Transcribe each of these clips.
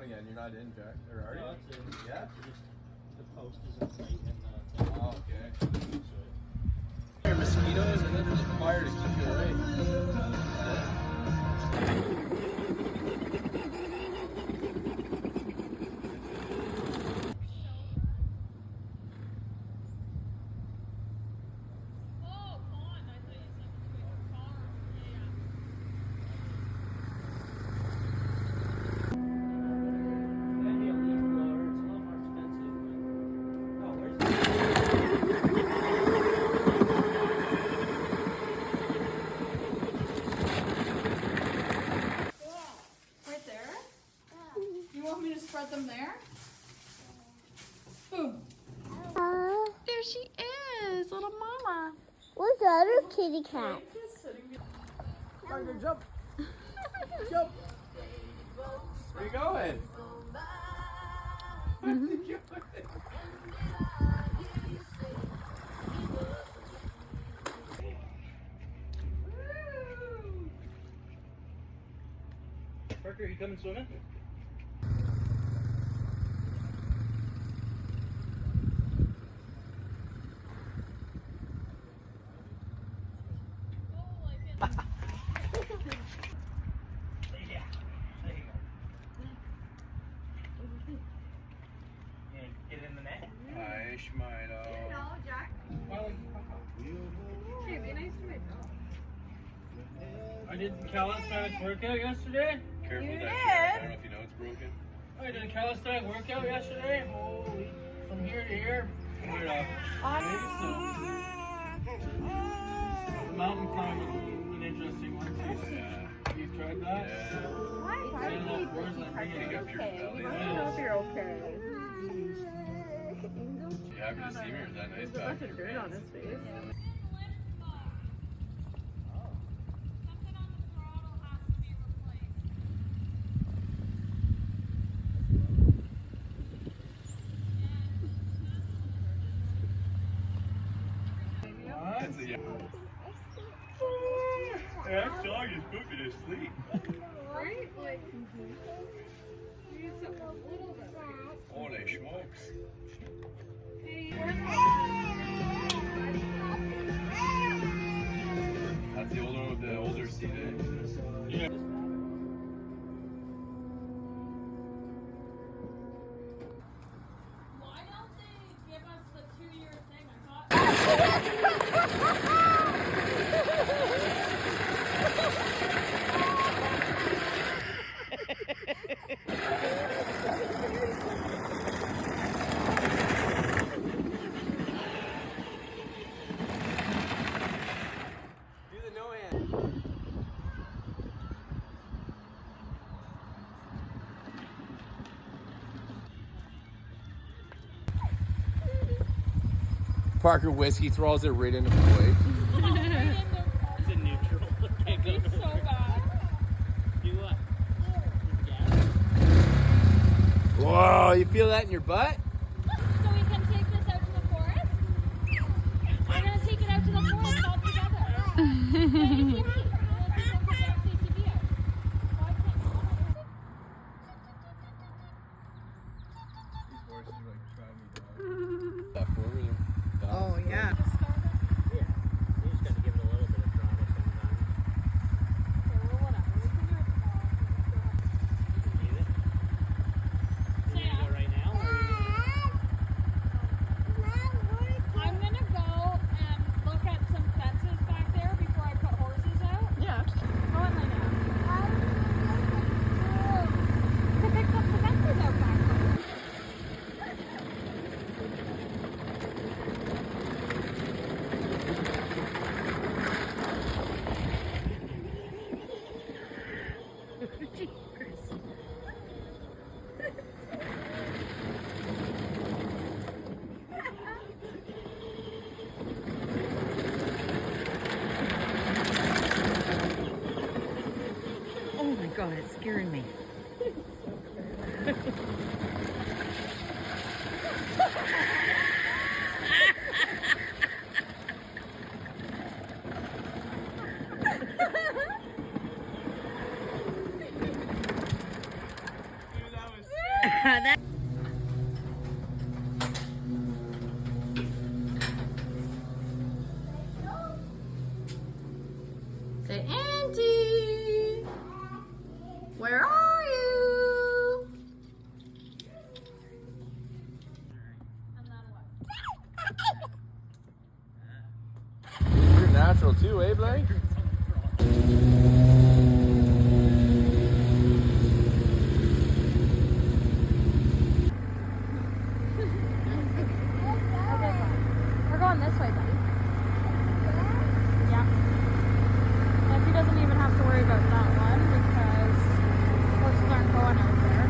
down again. You're not in, Jack. Or are you? No, it's in. Yeah? Just the post isn't tight and Oh, okay. There are mosquitoes and then there's a fire to keep you away. Spread them there. Boom. There she is, little mama. Where's the other kitty cat? Parker, jump. Jump. Where you going? Where you going? Parker, you coming swimming? Yeah, there you go. Get in the net. Hi, Schmino. Hello, Jack. Hey, be nice to meet you. I did calisthenics workout yesterday. Careful You with that did? shit. I don't know if you know it's broken. I did a calisthenics workout yesterday. Holy, from here to here. Put it up. The mountain climbing is an interesting one too. Yeah. You've tried that? Yeah. Why do you need to be Pick up your belly. I don't know if you're okay. You happy to see me or is that nice There's a back bunch of here, dirt man? on his face. That's a, yeah. That dog is put me to sleep. Right? Like, use a little bit. Holy smokes. That's the older one with the older seat, eh? Yeah. Why don't they give us the 2-year thing? I thought. Do the no hand. Parker whiskey throws it right into the plate. It's in neutral. Can't go It's so nowhere. bad. Do what? Yeah. Whoa, you feel that in your butt? So we can take this out to the forest? We're gonna take it out to the forest all together. ATV. Let's go take ATV out. Why can't These horses are like trying me down. That forward. Oh, yeah. Yeah. You just got to give it a little bit of throttle sometimes. Or whatever. We can do it tomorrow. You can leave it. You Say gonna go yeah. right now? Or are you I'm gonna go and look at some fences back there before I put horses out. Yeah. Go in there now. To fix up the fences out back there. Oh my god, it's scaring me. Dude, that was that. Say, Auntie, where are you? And then what? You're natural too, eh, Blake? We're going this way, buddy. Yeah. And he doesn't even have to worry about that one because horses aren't going out there.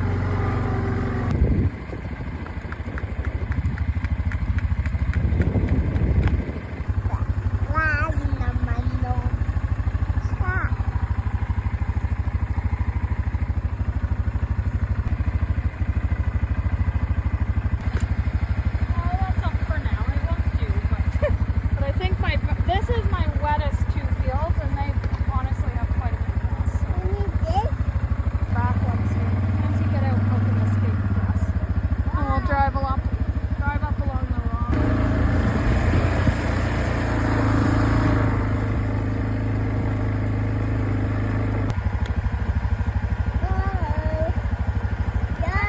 Oh, that's up for now. It won't do, but I think this is my wettest two fields, and they honestly have quite a bit of grass. So back ones here. Once you get out, open this big grass, and we'll drive up along the road.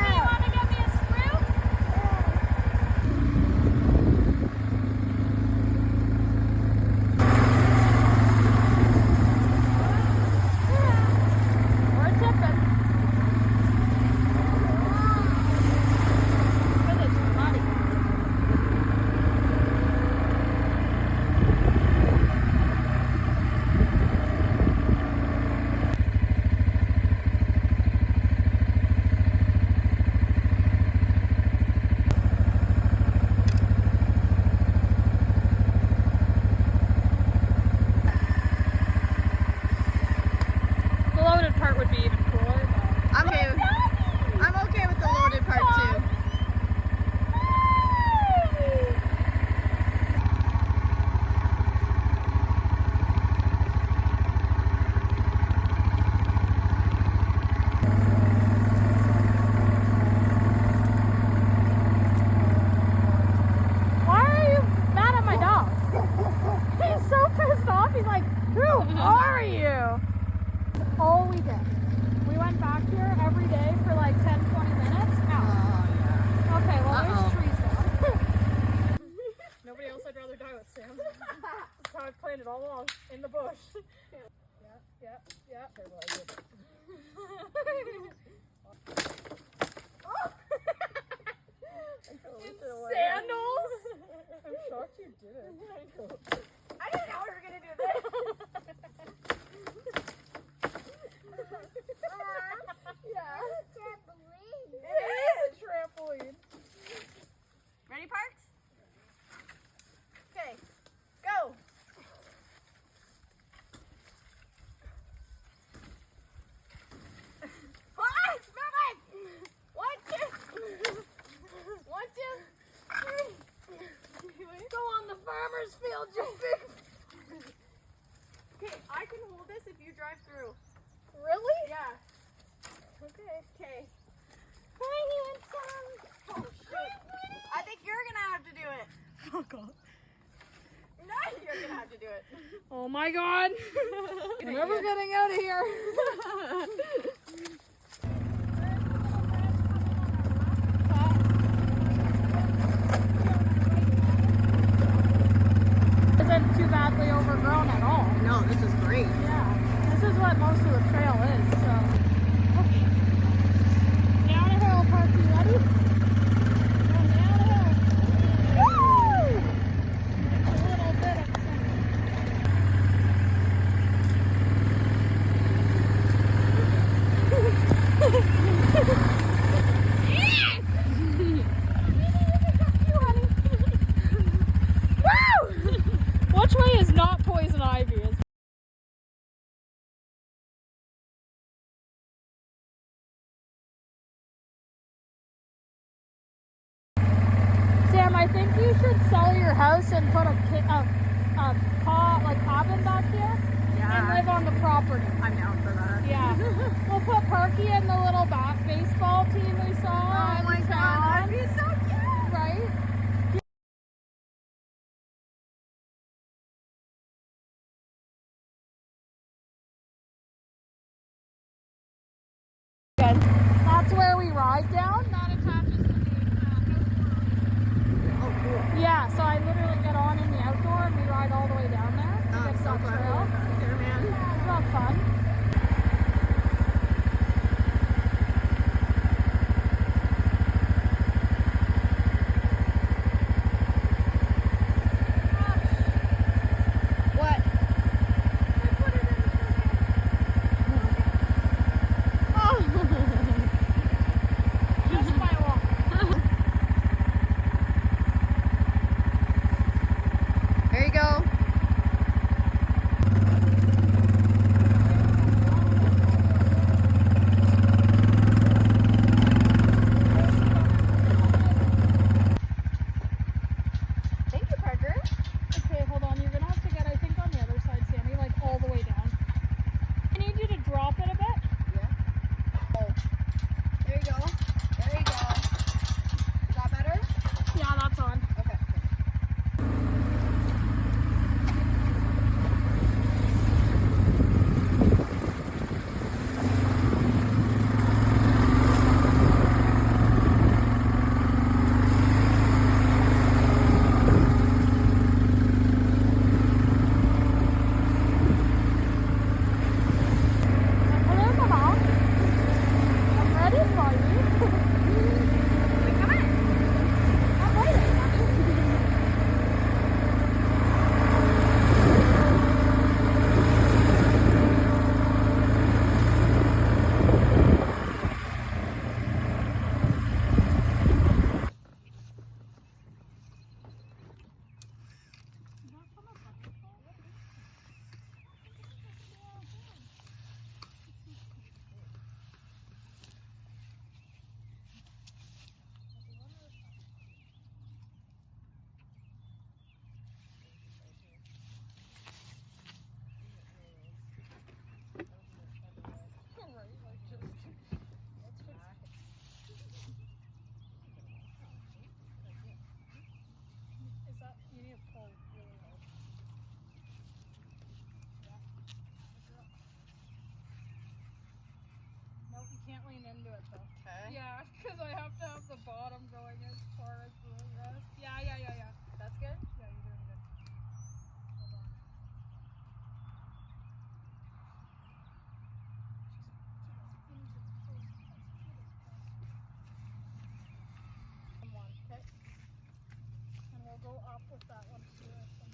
You want to get me a screw? We're tipping. Because it's muddy. The loaded part would be even cooler, but I'm okay with the loaded part too. why are you mad at my dog? He's so pissed off. He's like, who are you? All we did. We went back here every day for like 10, 20 minutes. Ow. Okay, well, there's trees down. Nobody else I'd rather die with, Sam. That's how I've planned it all along, in the bush. Yeah. Sandals? I'm shocked you did it. I didn't know we were going to do this. It is a trampoline. Ready, Parks? Okay, go. Ah, it's moving. 1, 2. 1, 2. Go on the farmer's field, you big. Okay, I can hold this if you drive through. Really? Yeah. Okay. Okay. Oh shit. I think you're gonna have to do it. Oh, God. No, you're gonna have to do it. Oh, my God. We're never getting out of here. Isn't too badly overgrown at all. No, this is great. Yeah, this is what most of the trail is, so. Okay. Down a hill, Parky, ready? Going down a hill. Woo! A little bit of Which way is not poison ivy? Sam, I think you should sell your house and put a cabin back here and live on the property. I'm down for that. Yeah. We'll put Parky in the little baseball team we saw. Oh my god, that'd be so cute! Right? That's where we ride down. That attaches to the Oh, cool. yeah, so I literally get on in the outdoor and we ride all the way down there to I'm get so that glad trail. we're back here, man. It's not fun. What? Just my walk. There you go. Thank you, Parker. Okay, hold on. You're gonna have to get, I think, on the other side, Sammy, like all the way down. I need you to drop it a bit. Yeah. Oh. There you go. There you go. Is that better? Yeah, that's on. Okay. Hello, Mama. I'm ready for you. Come on. I'm ready. Is that, you need to pull really hard. Nope, you can't lean into it though. Okay. Yeah, because I have to have the bottom going as far as the rest. Yeah. That's good. Yeah, you're doing good. Hold on. One, okay? And we'll go up with that one too. I think.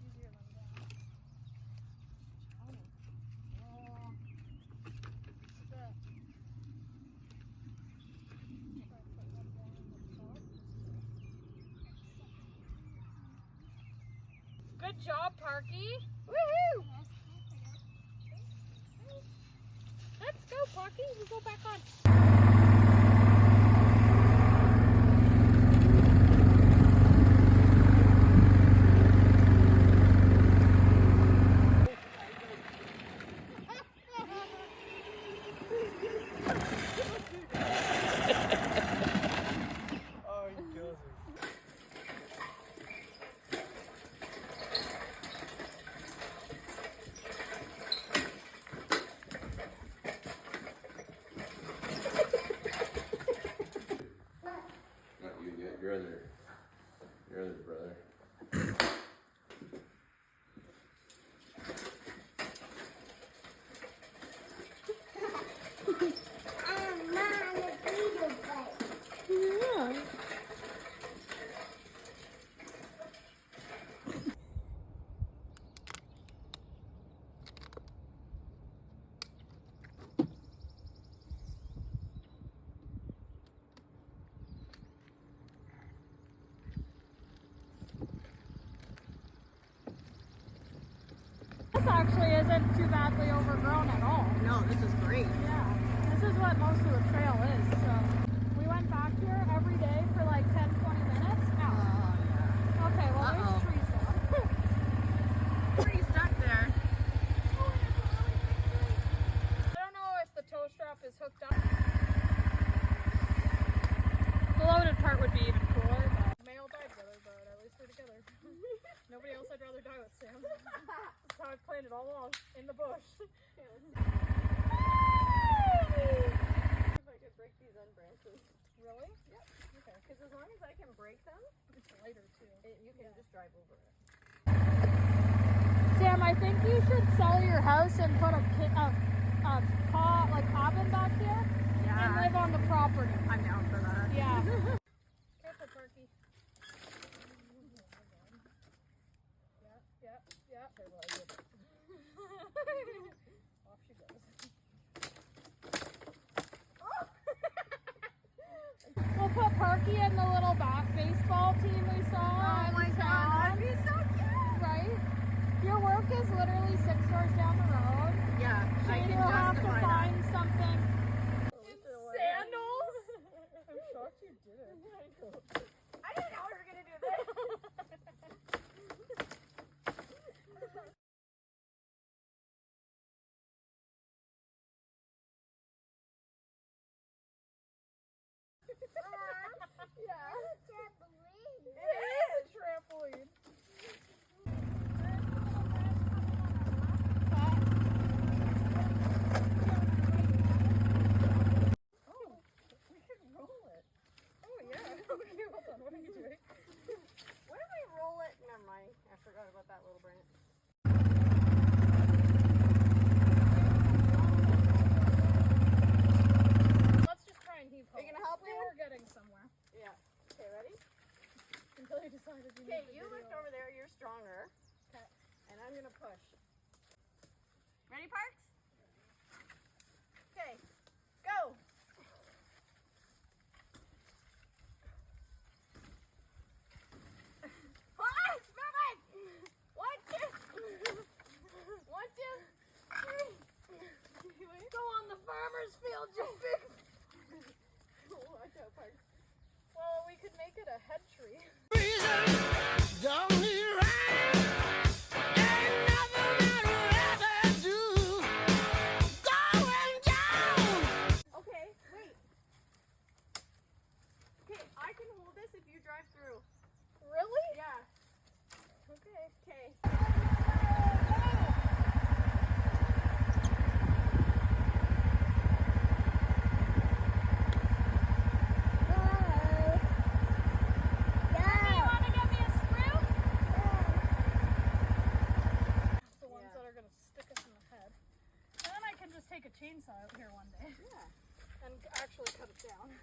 Easier than down. Oh. Step. Try to put one down on the top. Good job, Parky. Woohoo! Let's go, Parky. We go back on. Oh, he kills me. Not you yet. Your other brother. This actually isn't too badly overgrown at all. No, this is great. Yeah, this is what most of the trail is. So we went back here every day for like 10, 20 minutes. Ow. Yeah. Okay, well Uh-oh. there's trees down. Pretty stuck there. I don't know if the tow strap is hooked up. be even cooler. But may all die together, but at least we're together. Nobody else I'd rather die with, Sam. That's how I planned it all along, in the bush. If I could break these end branches. Really? Yep. Okay. Because as long as I can break them, It's lighter too. you can just drive over it. Sam, I think you should sell your house and put a cabin back here and live on the property. I'm down for that. Yeah. Careful, Perky. Yeah. Off she goes. We'll put Perky in the little baseball team we saw. Oh my god, that'd be so cute! Right? Your work is literally 6 doors down the road. Yeah, I Shane can will have to justify that. find something. Sandals? I'm shocked you did it. I didn't know we were gonna do this. Yeah. It is a trampoline. Oh, we can roll it. Oh yeah. Okay, hold on. What are you doing? What if we roll it? Never mind. I forgot about that little branch. Let's just try and heave Are you home. gonna help me? We're getting somewhere. Yeah. Okay, ready? Until you decided you Okay, needed you to lift video. over there. You're stronger. Okay. And I'm gonna push. Ready, Parks? Okay, go. Ah, it's moving. 1, 2. 1, 2, 3. Go on the farmer's field, you big. Watch out, Parks. Well, we could make it a head tree. Okay, wait. Okay, I can hold this if you drive through. Really? Yeah. Okay. Okay. You want to give me a screw? The ones Yeah. that are going to stick us in the head. And then I can just take a chainsaw out here one day Yeah. and actually cut it down.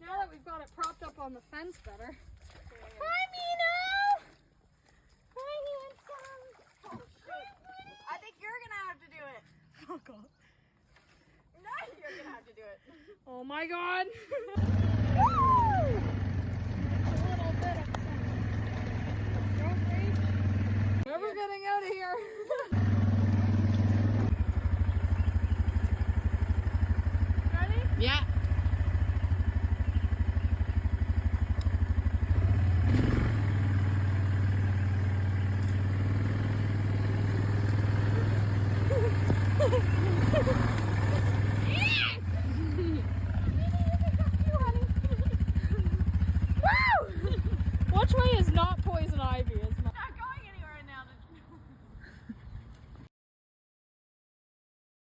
Now that we've got it propped up on the fence better. Hi, Mino! Hi, handsome. Oh, shoot. I think you're gonna have to do it. Oh god. No, you're gonna have to do it. Oh my god. A little bit of road rage. Never getting out of here. Ready? Yeah.